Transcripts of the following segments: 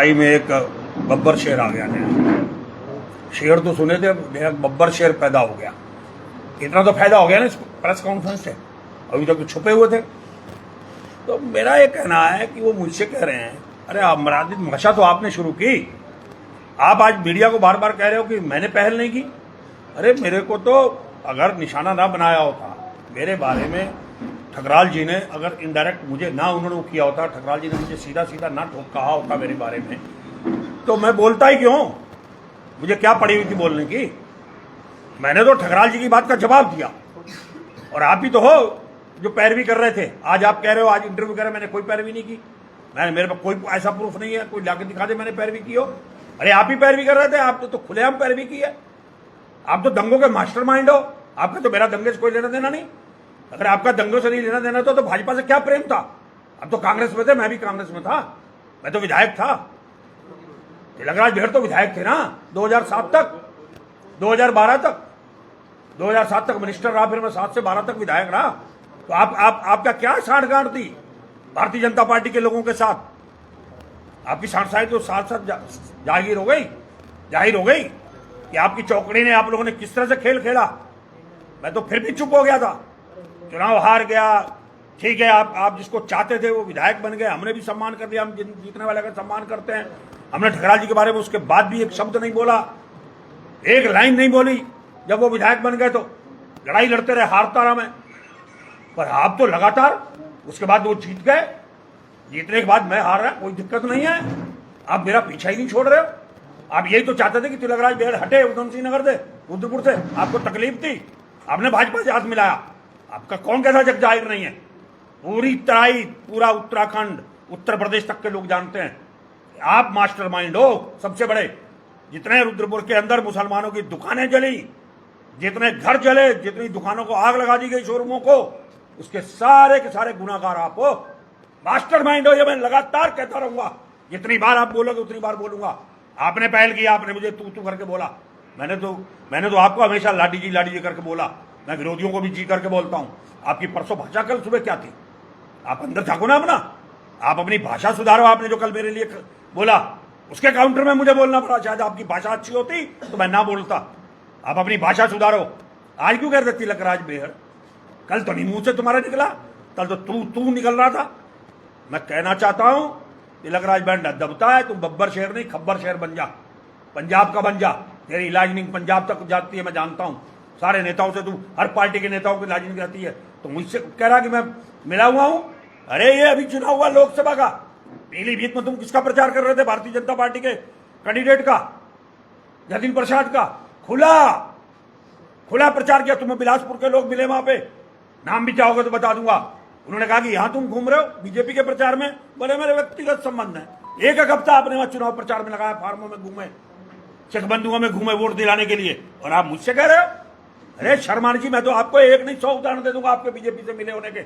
आई में एक बब्बर शेर आ गया नया। शेर तो सुने थे, नया बब्बर शेर पैदा हो गया। इतना तो फायदा हो गया ना इस प्रेस कॉन्फ्रेंस से, अभी तक तो छुपे हुए थे। तो मेरा ये कहना है कि वो मुझसे कह रहे हैं, अरे अपराधिक भाषा तो आपने शुरू की, आप आज मीडिया को बार बार कह रहे हो कि मैंने पहल नहीं की। अरे मेरे को तो अगर निशाना ना बनाया होता मेरे बारे में, ठकराल जी ने अगर इनडायरेक्ट मुझे ना उन्होंने किया होता, ठकराल जी ने मुझे सीधा सीधा ना ठोक कहा होता मेरे बारे में, तो मैं बोलता ही क्यों? मुझे क्या पड़ी हुई थी बोलने की? मैंने तो ठकराल जी की बात का जवाब दिया, और आप ही तो हो जो पैरवी कर रहे थे। आज आप कह रहे हो, आज इंटरव्यू कह रहे, मैंने कोई पैरवी नहीं की। मेरे पास कोई ऐसा प्रूफ नहीं है, कोई लाके दिखा दे मैंने पैरवी की हो। अरे आप ही पैरवी कर रहे थे, आप तो खुलेआम पैरवी की है। आप तो दंगों के मास्टरमाइंड हो। आपका तो मेरा दंगे से कोई लेना देना नहीं। अगर आपका दंगों से नहीं लेना देना तो भाजपा से क्या प्रेम था? अब तो कांग्रेस में थे, मैं भी कांग्रेस में था, मैं तो विधायक था। तिलकराज बेहड़ तो विधायक थे ना 2007 तक, 2012 तक, 2007 तक मिनिस्टर रहा, फिर मैं 7 से 12 तक विधायक रहा। तो आपका क्या साठगांठ थी भारतीय जनता पार्टी के लोगों के साथ? आपकी साठसाई तो साथ साथ जाहिर हो गई कि आपकी चौकड़ी ने, आप लोगों ने किस तरह से खेल खेला। मैं तो फिर भी चुप हो गया था। चुनाव हार गया, ठीक है, आप जिसको चाहते थे वो विधायक बन गए, हमने भी सम्मान कर दिया, हम जीतने वाले का सम्मान करते हैं। हमने ठकराल जी के बारे में उसके बाद भी एक शब्द नहीं बोला, एक लाइन नहीं बोली। जब वो विधायक बन गए तो लड़ाई लड़ते रहे, हारता रहा मैं। पर आप तो लगातार, उसके बाद वो जीत गए, जीतने के बाद मैं हार रहा, कोई दिक्कत नहीं है। आप मेरा पीछा ही नहीं छोड़ रहे हो। आप यही तो चाहते थे कि तिलकराज बेहड़ हटे उधम सिंह नगर से, रुद्रपुर से। आपको तकलीफ थी, आपने भाजपा से हाथ मिलाया। आपका कौन कैसा जग जाहिर नहीं है? पूरी तराई, पूरा उत्तराखंड, उत्तर प्रदेश तक के लोग जानते हैं आप मास्टरमाइंड हो सबसे बड़े। जितने रुद्रपुर के अंदर मुसलमानों की दुकानें जली, जितने घर जले, जितनी दुकानों को आग लगा दी गई, शोरूमों को, उसके सारे के सारे गुनाहगार आप हो, मास्टरमाइंड हो। ये मैं लगातार कहता रहूंगा, जितनी बार आप बोलोगे उतनी बार बोलूंगा। आपने पहल किया, आपने मुझे तू करके बोला। मैंने तो आपको हमेशा लाडी जी करके बोला। मैं विरोधियों को भी जी करके बोलता हूं। आपकी परसों भाषा कल सुबह क्या थी? आप अंदर झाँको ना अपना, आप अपनी भाषा सुधारो। आपने जो कल मेरे लिए बोला उसके काउंटर में मुझे बोलना पड़ा। शायद आपकी भाषा अच्छी होती तो मैं ना बोलता। आप अपनी भाषा सुधारो। आज क्यों कह रहे तिलकराज बेहड़? कल तो नहीं मुंह से तुम्हारा निकला, कल तो तू निकल रहा था। मैं कहना चाहता हूं, तिलकराज बेहड़ दबता है, तुम बब्बर शेर नहीं खब्बर शेर बन जा, पंजाब का बन जा। तेरी इलाजनिंग पंजाब तक जाती है, मैं जानता हूं। सारे नेताओं से, तू हर पार्टी के नेताओं की इलाजनिंग रहती है। तो मुझसे कह रहा कि मैं मिला हुआ हूं। अरे ये अभी चुनाव हुआ लोकसभा का, पीलीभीत में तुम किसका प्रचार कर रहे थे? भारतीय जनता पार्टी के कैंडिडेट का, जतिन प्रसाद का। खुला प्रचार किया। तुम्हें बिलासपुर के लोग मिले वहां पे, नाम भी चाहोगे तो बता दूंगा। उन्होंने कहा कि यहां तुम घूम रहे हो बीजेपी के प्रचार में। बोले मेरे व्यक्तिगत संबंध है। एक हफ्ता आपने वहां चुनाव प्रचार में लगाया, फार्मों में घूमे, चकबंधुओं में घूमे वोट दिलाने के लिए, और आप मुझसे कह रहे हो? अरे शर्मा जी, मैं तो आपको एक नहीं 100 उदाहरण दे दूंगा आपके बीजेपी से मिले होने के।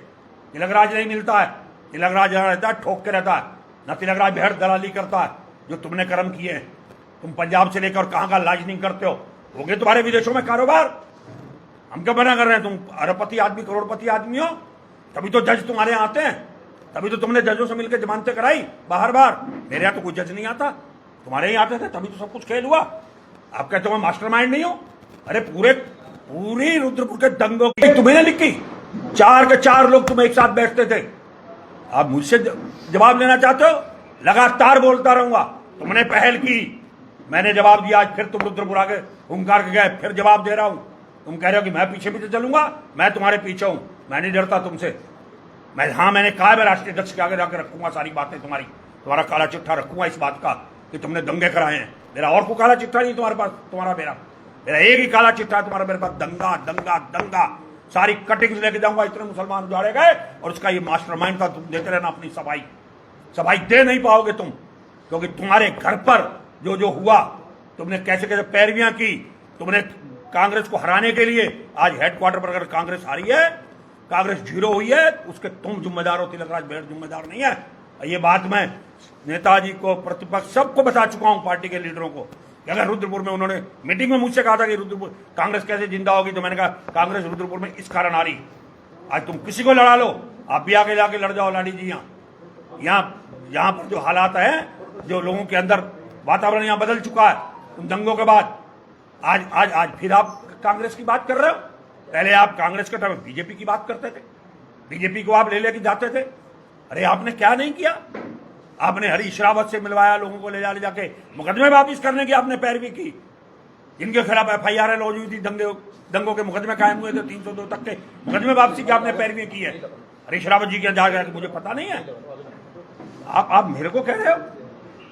तिलकराज नहीं मिलता है, तिलकराज रहता है ठोक के रहता है। न तिलकराज बेहड़ दलाली करता है जो तुमने कर्म किए हैं। तुम पंजाब से लेकर कहां का लाइजनिंग करते हो गए तुम्हारे विदेशों में कारोबार। हम क्या बना कर रहे हैं? तुम अरबपति आदमी, करोड़पति आदमी हो, तभी तो जज तुम्हारे यहाँ आते हैं, तभी तो तुमने जजों से मिलकर जमानतें कराई बाहर बार। मेरे यहाँ तो कोई जज नहीं आता, तुम्हारे यहाँ आते थे, तभी तो सब कुछ खेल हुआ। आप कहते हो मैं मास्टरमाइंड नहीं हूं? अरे पूरी रुद्रपुर के दंगों की तुम्हें लिखी, 4 के 4 लोग तुम एक साथ बैठते थे। आप मुझसे जवाब लेना चाहते हो? लगातार बोलता रहूंगा। तुमने पहल की, मैंने जवाब दिया। आज फिर तुम रुद्रपुर आगे हुंकार के गए, फिर जवाब दे रहा हूं। तुम कह रहे हो कि मैं पीछे चलूंगा, मैं तुम्हारे पीछे हूं। मैं नहीं डरता तुमसे। मैंने कहा मैं राष्ट्रीय अध्यक्ष के आगे जाकर रखूंगा सारी बातें, तुम्हारा काला चिट्ठा रखूंगा इस बात का कि तुमने दंगे कराए हैं। मेरा और कोई काला चिट्ठा नहीं तुम्हारे पास, तुम्हारा मेरा एक ही काला चिट्ठा है तुम्हारा मेरे पास, दंगा दंगा दंगा। सारी कटिंग्स लेके जाऊंगा, इतने मुसलमान उजाड़े गए, और उसका ये मास्टरमाइंड था। तुम देते रहना अपनी सफाई दे नहीं पाओगे तुम, क्योंकि तुम्हारे घर पर जो हुआ, तुमने कैसे कैसे पैरवियां की, तुमने कांग्रेस को हराने के लिए। आज हेडक्वार्टर पर अगर कांग्रेस हारी है, कांग्रेस 0 हुई है, उसके तुम जिम्मेदार हो, तिलकराज बेहड़ जिम्मेदार नहीं है। ये बात मैं नेताजी को, प्रतिपक्ष सबको बता चुका हूं, पार्टी के लीडरों को। अगर रुद्रपुर में उन्होंने मीटिंग में मुझसे कहा था कि रुद्रपुर कांग्रेस कैसे जिंदा होगी, तो मैंने कहा कांग्रेस रुद्रपुर में इस कारण आ रही। आज तुम किसी को लड़ा लो, आप भी आगे जाके लड़ जाओ लाडी जी। यहाँ पर जो हालात है, जो लोगों के अंदर वातावरण यहाँ बदल चुका है उन दंगों के बाद। आज आज आज फिर आप कांग्रेस की बात कर रहे हो। पहले आप कांग्रेस के टाइम बीजेपी की बात करते थे, बीजेपी को आप ले लेके जाते थे। अरे आपने क्या नहीं किया? आपने हरीश रावत से मिलवाया, लोगों को ले जाके मुकदमे वापिस करने की आपने पैरवी की। जिनके खिलाफ FIR लॉन्च हुई थी, दंगों के मुकदमे कायम हुए थे, 302 तक के मुकदमे वापसी की आपने पैरवी की है। हरीश रावत जी के जाकर मुझे पता नहीं है। आप मेरे को कह रहे हो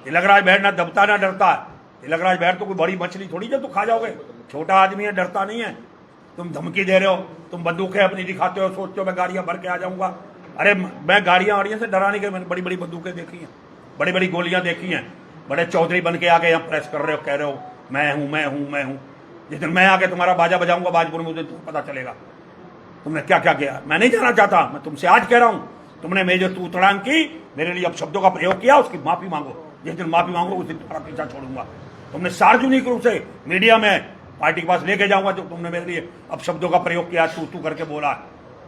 तिलकराज बैठ ना दबता ना डरता है। तिलकराज बैठ तो कोई बड़ी मछली थोड़ी जो तो खा जाओगे, छोटा आदमी है, डरता नहीं है। तुम धमकी दे रहे हो, तुम बंदूकें अपनी दिखाते हो, सोचते हो मैं गाड़ियां भर के आ जाऊंगा। अरे मैं गाड़ियां से डराने के, मैंने बड़ी बड़ी बंदूकें देखी हैं, बड़ी बड़ी गोलियां देखी हैं। बड़े चौधरी बन के आके यहाँ प्रेस कर रहे हो, कह रहे हो मैं हूं मैं हूं मैं हूं। जिस दिन मैं आके तुम्हारा बाजा बजाऊंगा बाजपुर में, उस दिन पता चलेगा तुमने क्या क्या किया। मैं नहीं जाना चाहता, मैं तुमसे आज कह रहा हूं, तुमने मेरे जो तूतड़ांग की, मेरे लिए अब शब्दों का प्रयोग किया, उसकी माफी मांगो। जिस दिन माफी मांगो उस दिन तुम्हारा पीछा छोड़ूंगा। तुमने सार्वजनिक रूप से मीडिया में पार्टी के पास लेके जाऊंगा जो तुमने मेरे लिए अब शब्दों का प्रयोग किया, तू करके बोला।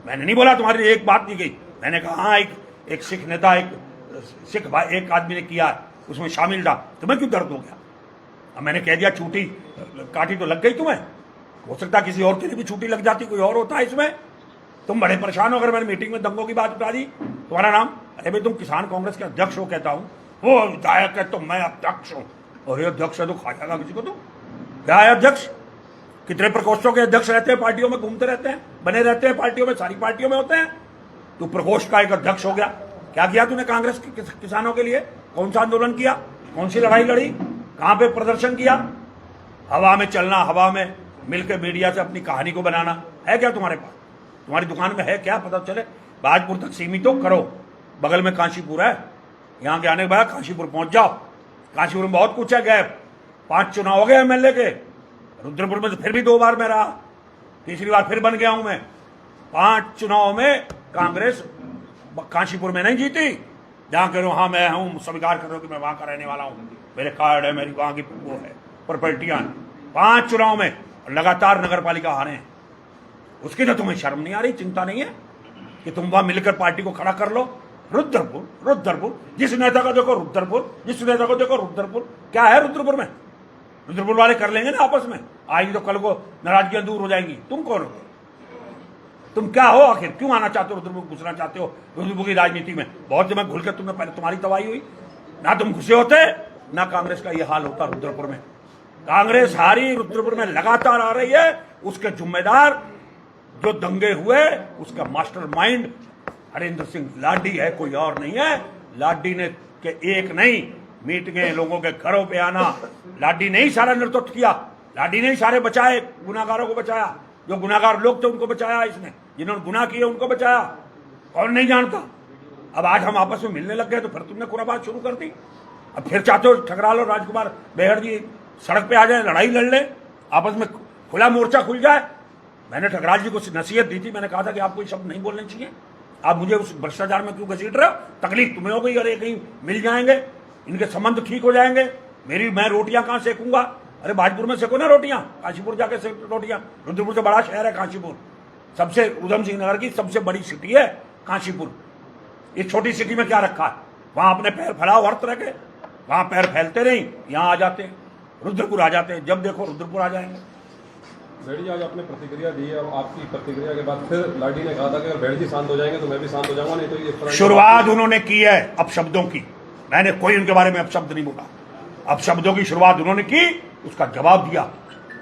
मैंने नहीं बोला तुम्हारे लिए एक बात नहीं गई। मैंने कहा हाँ एक सिख नेता, एक सिख भाई, एक आदमी ने किया, उसमें शामिल था, तुम्हें क्यों दर्द हो गया? अब मैंने कह दिया, छुट्टी काटी तो लग गई तुम्हें। हो सकता है किसी और के लिए भी छुट्टी लग जाती, कोई और होता है इसमें। तुम बड़े परेशान हो। अगर मैंने मीटिंग में दंगों की बात उठा दी, तुम्हारा नाम, अरे भाई तुम किसान कांग्रेस के अध्यक्ष हो, कहता हूं वो विधायक है तो मैं अध्यक्ष हूं। और ये अध्यक्ष है तो खा जाएगा किसी को। तुम क्या है अध्यक्ष? कितने प्रकोष्ठों के अध्यक्ष रहते हैं, पार्टियों में घूमते रहते हैं, बने रहते हैं पार्टियों में, सारी पार्टियों में होते हैं। तू प्रकोष्ठ का एक अध्यक्ष हो गया। क्या किया तूने कांग्रेस के किसानों के लिए? कौन सा आंदोलन किया? कौन सी लड़ाई लड़ी? कहां पे प्रदर्शन किया? हवा में चलना, हवा में मिलकर मीडिया से अपनी कहानी को बनाना है क्या तुम्हारे पास? तुम्हारी दुकान में है क्या? पता चले। बाजपुर तक सीमित तो करो, बगल में काशीपुर है, यहां के आने के बाद काशीपुर पहुंच जाओ। काशीपुर में बहुत कुछ है। गए 5 चुनाव हो गए MLA के। रुद्रपुर में तो फिर भी 2 बार मैं रहा, तीसरी बार फिर बन गया हूं मैं। 5 चुनाव में कांग्रेस काशीपुर में नहीं जीती। जहां कह रहे हो हाँ मैं हूं, स्वीकार कर रहे हो कि मैं वहां का रहने वाला हूं, मेरे कार्ड है, मेरी वहां की वो है प्रॉपर्टियां। 5 चुनाव में लगातार नगर पालिका हारे हैं। उसकी तो तुम्हें शर्म नहीं आ रही, चिंता नहीं है कि तुम वहां मिलकर पार्टी को खड़ा कर लो? रुद्रपुर, जिस नेता को देखो रुद्रपुर, जिस नेता को देखो रुद्रपुर। क्या है रुद्रपुर में? रुद्रपुर वाले कर लेंगे ना आपस में, आज तो कल को नाराजगियां दूर हो जाएंगी। तुम कौन हो? तुम क्या हो आखिर? क्यों आना चाहते हो रुद्रपुर, घुसना चाहते हो रुद्रपुर की राजनीति में? बहुत समय घुल कर तुमने, पहले तुम्हारी तबाही हुई ना, तुम घुसे होते ना कांग्रेस का यह हाल होता रुद्रपुर में। कांग्रेस हारी, रुद्रपुर में लगातार आ रही है। उसके जिम्मेदार जो दंगे हुए, उसका मास्टरमाइंड हरेंद्र सिंह लाडी है, कोई और नहीं है। लाडी ने के एक नहीं मीटिंगें, लोगों के घरों पे आना, लाडी ने ही सारा नेतृत्व किया। लाडी ने ही सारे बचाए, गुनाहगारों को बचाया, जो गुनाहगार लोग थे उनको बचाया, इसने जिन्होंने गुनाह किए उनको बचाया। कौन नहीं जानता? अब आज हम आपस में मिलने लग गए तो फिर तुमने खुराबात शुरू कर दी। अब फिर चाहते हो ठकराल और राजकुमार बेहड़ जी सड़क पे आ जाए, लड़ाई लड़ ले, आपस में खुला मोर्चा खुल जाए। मैंने ठकराल जी को नसीहत दी थी, मैंने कहा था कि आपको ये शब्द नहीं बोलने चाहिए। आप मुझे उस भ्रष्टाचार में क्यों घसीट रहे हो? तकलीफ तुम्हें हो गई, अरे कहीं मिल जाएंगे, इनके संबंध ठीक हो जाएंगे। मैं रोटियां कहां सेकूंगा? अरे बाजपुर में सेको ना रोटियां, काशीपुर जाके सेको रोटियां। रुद्रपुर से बड़ा शहर है काशीपुर, सबसे उधम सिंह नगर की सबसे बड़ी सिटी है काशीपुर। इस छोटी सिटी में क्या रखा है? वहां अपने पैर फैलाओ हर तरह के, वहां पैर फैलते नहीं, यहां आ जाते हैं, रुद्रपुर आ जाते हैं। जब देखो रुद्रपुर आ जाएंगे। बेड़ जी आज आपने प्रतिक्रिया दी है और आपकी प्रतिक्रिया के बाद फिर लाडी ने कहा था कि अगर बेड़ जी शांत हो जाएंगे तो मैं भी शांत हो जाऊंगा, नहीं तो ये शुरुआत उन्होंने की है अपशब्दों की। मैंने कोई उनके बारे में अपशब्द नहीं बोला। अपशब्दों की शुरुआत उन्होंने की, उसका जवाब दिया।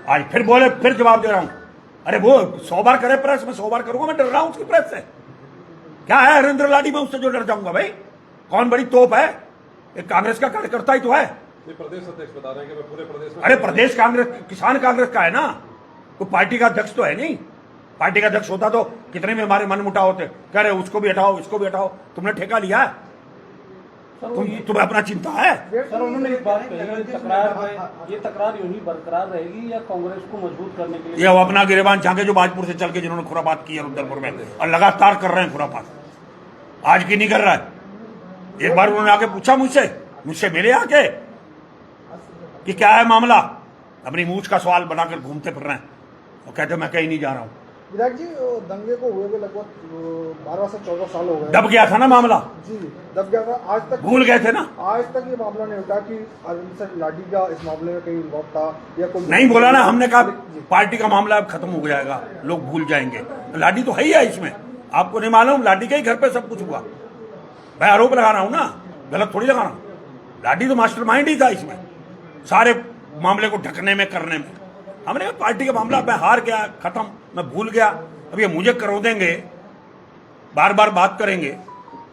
आज फिर बोले, फिर जवाब दे रहा हूं। अरे वो 100 बार करे प्रेस, मैं 100 बार करूंगा? मैं डर रहा हूं उसकी प्रेस से? क्या है हरेंद्र लाडी में उससे जो डर जाऊंगा? भाई कौन बड़ी तोप है? एक कांग्रेस का कार्यकर्ता ही तो है। प्रदेश अध्यक्ष बता रहे हैं कि मैं पूरे प्रदेश में, अरे प्रदेश कांग्रेस, किसान कांग्रेस का है ना, तो पार्टी का अध्यक्ष तो है नहीं। पार्टी का अध्यक्ष होता तो कितने में हमारे मन मुटाव होते। कह रहे उसको भी हटाओ, इसको भी हटाओ। तुमने ठेका लिया है? तुम्हें अपना चिंता है? सर उन्होंने एक बात कही, ये तकरार यूं ही बरकरार रहेगी या कांग्रेस को मजबूत करने के लिए? ये वो अपना गिरेबान झांके जो बाजपुर से चल के जिन्होंने खुराबात की है रुद्रपुर में, और लगातार कर रहे हैं खुराबात। आज की नहीं कर रहा है। एक बार उन्होंने आके पूछा मुझसे मिले आके कि क्या है मामला, अपनी मूछ का सवाल बनाकर घूमते फिर रहे हैं और कहते मैं कहीं नहीं जा रहा हूं। विधायक जी, दंगे को हुए लगभग 12 से 14 साल हो गए। दब गया था ना मामला, जी, दब गया था। आज तक भूल गए थे ना। आज तक ये मामला नहीं उठा कि अरविंद सर लाडी का इस मामले में कहीं इन्वॉल्व था या कोई नहीं बोला ना हमने, कहा पार्टी का मामला अब खत्म हो जाएगा, लोग भूल जाएंगे। लाडी तो है ही है इसमें, आपको नहीं मालूम? लाडी के ही घर पे सब कुछ हुआ। मैं आरोप लगा रहा हूं ना, गलत थोड़ी लगा रहा हूं। लाडी तो मास्टरमाइंड ही था इसमें, सारे मामले को ढकने में, करने में। हमने कहा पार्टी का मामला, मैं हार गया, खत्म, मैं भूल गया। अब ये मुझे करो देंगे, बार बार बात करेंगे।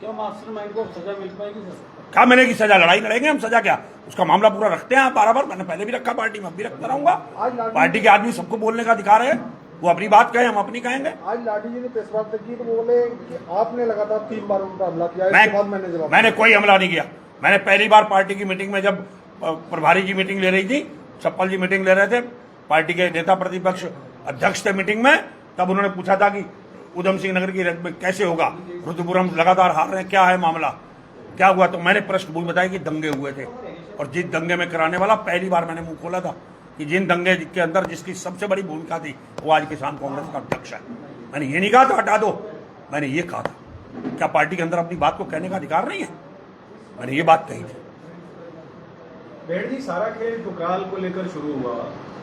क्या मास्टरमाइंड को सजा मिल पाएगी सर? क्या मिलेगी सजा? लड़ाई लड़ेंगे हम, सजा क्या? उसका मामला पूरा रखते हैं आप बार। मैंने पहले भी रखा पार्टी में, अब भी रखता रहूंगा। पार्टी के आदमी सबको बोलने का अधिकार है, वो अपनी बात कहे, हम अपनी कहेंगे। आज लाडी जी ने प्रेस वार्ता की तो वो बोले कि आपने लगातार 3 बार उन पर हमला किया, इसके बाद मैंने जवाब। मैंने कोई हमला नहीं किया। मैंने पहली बार पार्टी की मीटिंग में, जब प्रभारी जी मीटिंग ले रही थी, चप्पल जी मीटिंग ले रहे थे, पार्टी के नेता प्रतिपक्ष अध्यक्ष थे मीटिंग में, तब उन्होंने पूछा था कि उधम सिंह नगर की रैली में कैसे होगा, रुद्रपुरम लगातार हार रहे हैं, क्या है मामला, क्या हुआ? तो मैंने पृष्ठभूमि बताई कि दंगे हुए थे, और जिस दंगे में कराने वाला, पहली बार मैंने मुंह खोला था कि जिन दंगे के अंदर जिसकी सबसे बड़ी भूमिका थी, वो आज किसान कांग्रेस का अध्यक्ष है। मैंने ये नहीं कहा था हटा दो, मैंने ये कहा था, क्या पार्टी के अंदर अपनी बात को कहने का अधिकार नहीं है? मैंने ये बात कही थी। बेड़ जी, सारा खेल टुकराल को लेकर शुरू हुआ,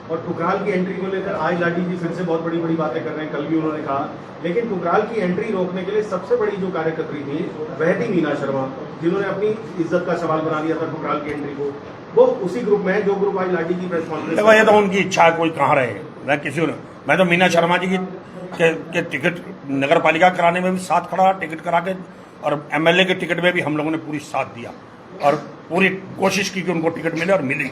और टुकराल की एंट्री को लेकर आज लाडी जी फिर से बहुत बड़ी बड़ी बातें कर रहे हैं, कल भी उन्होंने कहा। लेकिन टुकराल की एंट्री रोकने के लिए सबसे बड़ी जो कार्यकर्त्री थी वह थी मीना शर्मा, जिन्होंने अपनी इज्जत का सवाल बना दिया था टुकराल की एंट्री को। वो उसी ग्रुप में है जो ग्रुप आज लाडी की प्रेस कॉन्फ्रेंस। देखो, ये तो उनकी इच्छा है, कोई कहाँ रहे। मैं तो मीना शर्मा जी के टिकट नगर पालिका कराने में भी साथ खड़ा, टिकट करा के, और एमएलए के टिकट में भी हम लोगों ने पूरी साथ दिया, और पूरी कोशिश की कि उनको टिकट मिले, और मिली।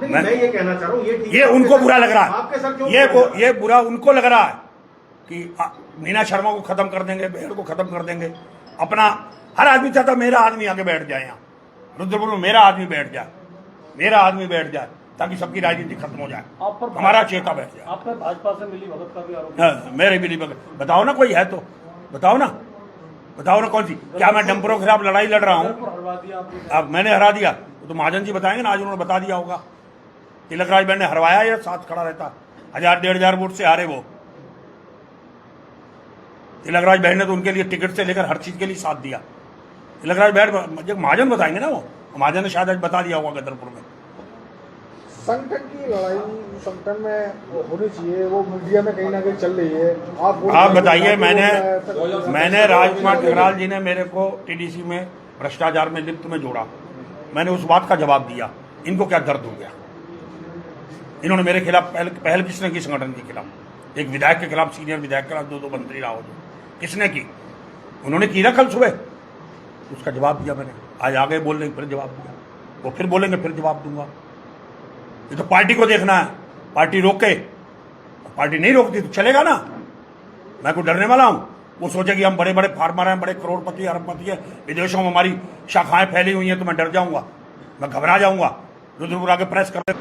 मैं ये कहना चाह रहा हूँ, ये उनको बुरा लग रहा है, आपके साथ क्यों? ये बुरा उनको लग रहा है कि मीना शर्मा को खत्म कर देंगे, बेड़ को खत्म कर देंगे। अपना हर आदमी चाहता मेरा आदमी आके बैठ जाए, यहाँ रुद्रपुर में मेरा आदमी बैठ जाए, मेरा आदमी बैठ जाए, ताकि सबकी राजनीति खत्म हो जाए, आप पर हमारा चेता बैठ जाए। आप पर भाजपा से मिली भगत का भी आरोप। मेरे मिली भगत बताओ ना, कोई है तो बताओ ना कौन सी? क्या मैं डंपरों के खिलाफ लड़ाई लड़ रहा हूँ? हरवा दिया आपने। अब मैंने हरा दिया तो महाजन जी बताएंगे ना, आज उन्होंने बता दिया होगा। तिलक राज बहन ने हरवाया या साथ खड़ा रहता? 1000-1500 वोट से हारे वो। तिलक राज बहन ने तो उनके लिए टिकट से लेकर हर चीज के लिए साथ दिया। तिलक राज बहन जब महाजन बताएंगे ना, वो महाजन ने शायद आज बता दिया होगा गदरपुर में। संगठन की लड़ाई संगठन में होनी चाहिए, वो मीडिया में कहीं ना कहीं चल रही है। आप बताइए, मैंने राजकुमार ठकराल जी ने मेरे को टीडीसी में भ्रष्टाचार में लिप्त में जोड़ा, मैंने उस बात का जवाब दिया। इनको क्या दर्द हो गया? इन्होंने मेरे खिलाफ पहल किसने की? संगठन के खिलाफ, एक विधायक के खिलाफ, सीनियर विधायक के खिलाफ 2 मंत्री राव जो किसने की? उन्होंने की ना कल सुबह, उसका जवाब दिया मैंने। आज आगे बोल रहे फिर जवाब दिया, वो फिर बोलेंगे फिर जवाब दूंगा। ये तो पार्टी को देखना है, पार्टी रोके, पार्टी नहीं रोकती तो चलेगा ना। मैं को डरने वाला हूं? वो सोचे कि हम बड़े बड़े फार्मर हैं, बड़े करोड़पति अरबपति हैं, विदेशों में हमारी शाखाएं फैली हुई हैं, तो मैं डर जाऊंगा, मैं घबरा जाऊंगा। रुद्रपुर आके प्रेस कर।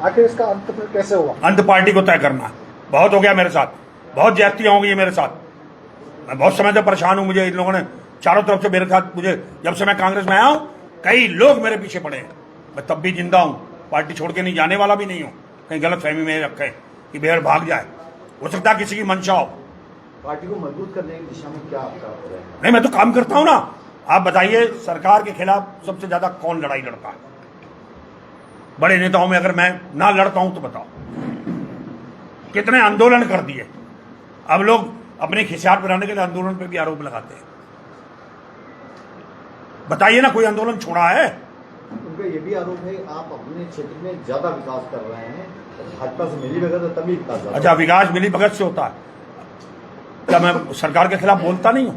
आखिर इसका अंत फिर कैसे होगा? अंत पार्टी को तय करना है। बहुत हो गया मेरे साथ, बहुत ज्यादतियां हो गई मेरे साथ, मैं बहुत समय से परेशान हूं। मुझे इन लोगों ने चारों तरफ से मेरे साथ, मुझे जब से मैं कांग्रेस में आया हूं, कई लोग मेरे पीछे पड़े हैं। मैं तब भी जिंदा हूं, पार्टी छोड़ के नहीं जाने वाला भी नहीं हूं। कहीं गलत फहमी में रखे कि बेहद भाग जाए, हो सकता है किसी की मंशा हो। पार्टी को मजबूत करने की दिशा में क्या आपका है? नहीं, मैं तो काम करता हूं ना। आप बताइए, सरकार के खिलाफ सबसे ज्यादा कौन लड़ाई लड़ता है? बड़े नेताओं में अगर मैं ना लड़ता हूं तो बताओ, कितने आंदोलन कर दिए। अब लोग अपने खिसियात बनाने के लिए आंदोलन पे भी आरोप लगाते हैं। बताइए ना, कोई आंदोलन छोड़ा है? उनका ये भी आरोप है आप अपने क्षेत्र में ज्यादा विकास कर रहे हैं, भाजपा से मिली भगत है तभी विकास होता है। अच्छा, विकास मिली भगत से होता है? क्या मैं सरकार के खिलाफ बोलता नहीं हूं?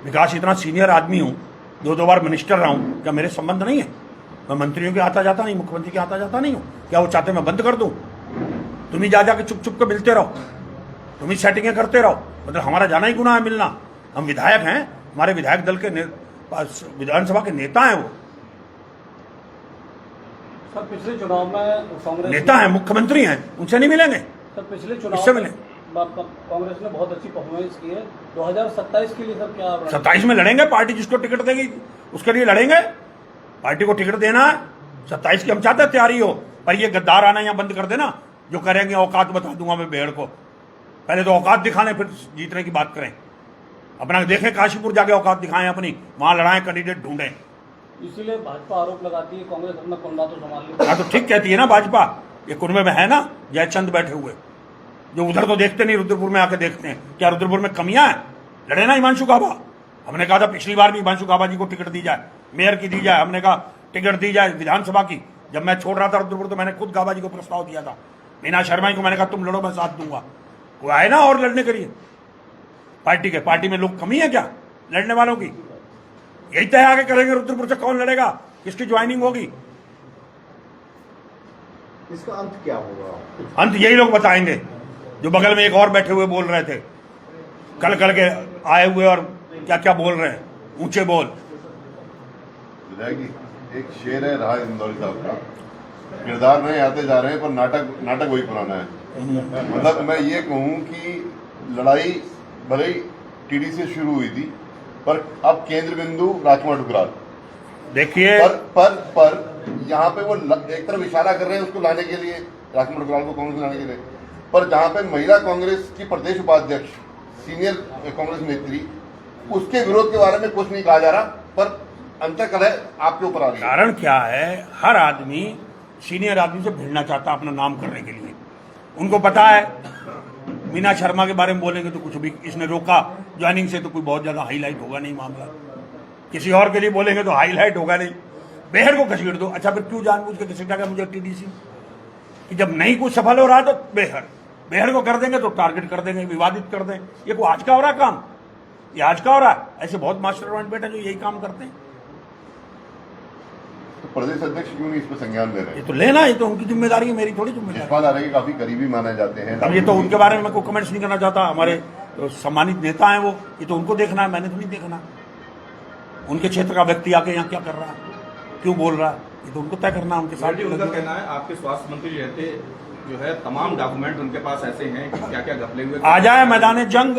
विकास इतना सीनियर आदमी हूं, 2 बार मिनिस्टर रहा हूं, क्या मेरे संबंध नहीं है? मैं मंत्रियों के आता जाता नहीं, मुख्यमंत्री के आता जाता नहीं हूं? क्या वो चाहते मैं बंद कर दूं? तुम ही जा जाके चुप चुप के मिलते रहो, तुम ही सेटिंगें करते रहो, मतलब हमारा जाना ही गुनाह है मिलना? हम विधायक हैं, हमारे विधायक दल के विधानसभा के नेता हैं। वो सर पिछले चुनाव में कांग्रेस नेता हैं, मुख्यमंत्री हैं, उनसे नहीं मिलेंगे? सर पिछले किससे चुनाव मिले? कांग्रेस ने बहुत अच्छी परफॉर्मेंस की है। 2027 के लिए सर क्या? 27 में लड़ेंगे, पार्टी जिसको टिकट देगी उसके लिए लड़ेंगे। पार्टी को टिकट देना है, 27 की हम चाहते हैं तैयारी हो, पर ये गद्दार आना यहाँ बंद कर देना। जो करेंगे औकात बता दूंगा मैं बेहड़ को। पहले तो औकात दिखाने फिर जीतने की बात करें। अपना देखें, काशीपुर जाके औकात दिखाएं अपनी, वहां लड़ाएं, कैंडिडेट ढूंढें। इसीलिए भाजपा आरोप लगाती है कांग्रेस अपना कुंडा तो संभाल ले। हाँ तो ठीक कहती है ना भाजपा, ये कुनबे में है ना जयचंद बैठे हुए, जो उधर तो देखते नहीं, रुद्रपुर में आके देखते हैं। क्या रुद्रपुर में कमियां हैं? लड़े ना हिमांशु गाबा। हमने कहा था पिछली बार भी हिमांशु गाबा जी को टिकट दी जाए, मेयर की दी जाए, हमने कहा टिकट दी जाए विधानसभा की। जब मैं छोड़ रहा था रुद्रपुर तो मैंने खुद गाबा जी को प्रस्ताव दिया था, मीना शर्मा जी को मैंने कहा तुम लड़ो मैं साथ दूंगा। वो आए ना और लड़ने करिए पार्टी में लोग कमी है क्या लड़ने वालों की? यही तय आगे करेंगे रुद्रपुर से कौन लड़ेगा, किसकी ज्वाइनिंग होगी। इसका अंत क्या होगा? अंत यही लोग बताएंगे जो बगल में एक और बैठे हुए बोल रहे थे, कल के आए हुए और क्या क्या बोल रहे हैं, ऊंचे बोल। विधायक जी, एक शेर है राज इंदौरी साहब का, किरदार नए आते जा रहे हैं पर नाटक वही पुराना है। मतलब मैं ये कहूँ कि लड़ाई भले ही टीडी से शुरू हुई थी, पर अब केंद्र बिंदु राजकुमार ठुकराल। देखिए पर यहाँ पे वो एक तरफ इशारा कर रहे हैं उसको लाने के लिए, राजकुमार ठुकराल को कांग्रेस लाने के लिए, पर जहाँ पे महिला कांग्रेस की प्रदेश उपाध्यक्ष सीनियर कांग्रेस नेत्री, उसके विरोध के बारे में कुछ नहीं कहा जा रहा, पर अंतर्कलह आपके ऊपर आ रही है। कारण क्या है, हर आदमी सीनियर आदमी से भिड़ना चाहता है अपना नाम करने के लिए। उनको पता है मीना शर्मा के बारे में बोलेंगे तो कुछ भी, इसने रोका ज्वाइनिंग से तो कोई बहुत ज्यादा हाईलाइट होगा नहीं मामला, किसी और के लिए बोलेंगे तो हाईलाइट होगा नहीं। बेहर को घसीट दो, अच्छा फिर क्यों जानबूझ के घसीटा गया मुझे टीडीसी कि जब नहीं कुछ सफल हो रहा है तो बेहर को कर देंगे, तो टारगेट कर देंगे, विवादित कर दें। ये कोई आज का हो रहा है काम, ये आज का हो रहा है। ऐसे बहुत मास्टरमाइंड बैठे जो यही काम करते हैं। तो प्रदेश अध्यक्ष क्यों नहीं इस पर संज्ञान ले रहे ये हैं? तो लेना, ये तो उनकी जिम्मेदारी है, मेरी थोड़ी जिम्मेदारी। यशपाल आर्य के काफी करीबी माने जाते हैं। अब ये तो उनके बारे में मैं कोई कमेंट्स नहीं करना चाहता, हमारे तो सम्मानित नेता हैं वो, ये तो उनको देखना है, मैंने तो नहीं देखना। उनके क्षेत्र का व्यक्ति आके यहाँ क्या कर रहा है, क्यों बोल रहा है, ये तो उनको तय करना है, उनके साथ। उनका कहना है आपके स्वास्थ्य मंत्री रहते जो है तमाम डॉक्यूमेंट उनके पास ऐसे हैं कि क्या क्या घपले हुए। आ जाए मैदान जंग,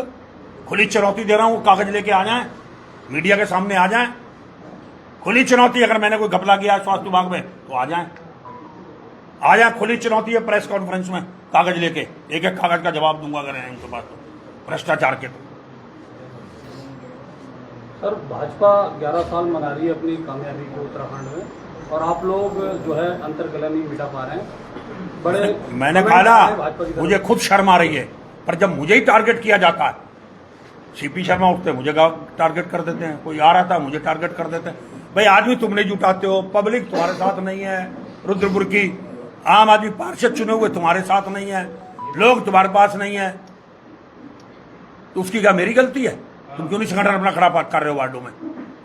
खुली चुनौती दे रहा हूँ, कागज लेके आ जाए, मीडिया के सामने आ जाए, खुली चुनौती। अगर मैंने कोई घपला किया है स्वास्थ्य विभाग में तो आ जाए, खुली चुनौती है। प्रेस कॉन्फ्रेंस में कागज लेके एक एक कागज का जवाब दूंगा अगर है उनके पास तो, भ्रष्टाचार के। तो सर भाजपा 11 साल मना रही है अपनी कामयाबी को उत्तराखंड में, और आप लोग जो है अंतर्कलह नहीं मिटा पा रहे हैं। बड़े मैंने कहा ना, मुझे खुद शर्म आ रही है, पर जब मुझे ही टारगेट किया जाता है, सीपी शर्मा उठते मुझे टारगेट कर देते हैं, कोई आ रहा था मुझे टारगेट कर देते हैं। भाई आदमी तुम नहीं जुटाते हो, पब्लिक तुम्हारे साथ नहीं है, रुद्रपुर की आम आदमी पार्षद चुने हुए तुम्हारे साथ नहीं है, लोग तुम्हारे पास नहीं है, तो उसकी क्या मेरी गलती है? तुम क्यों नहीं संगठन अपना खड़ा कर रहे हो वार्डों में,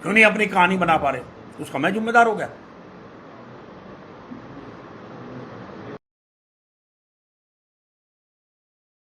क्यों नहीं अपनी कहानी बना पा रहे, उसका मैं जिम्मेदार हो गया।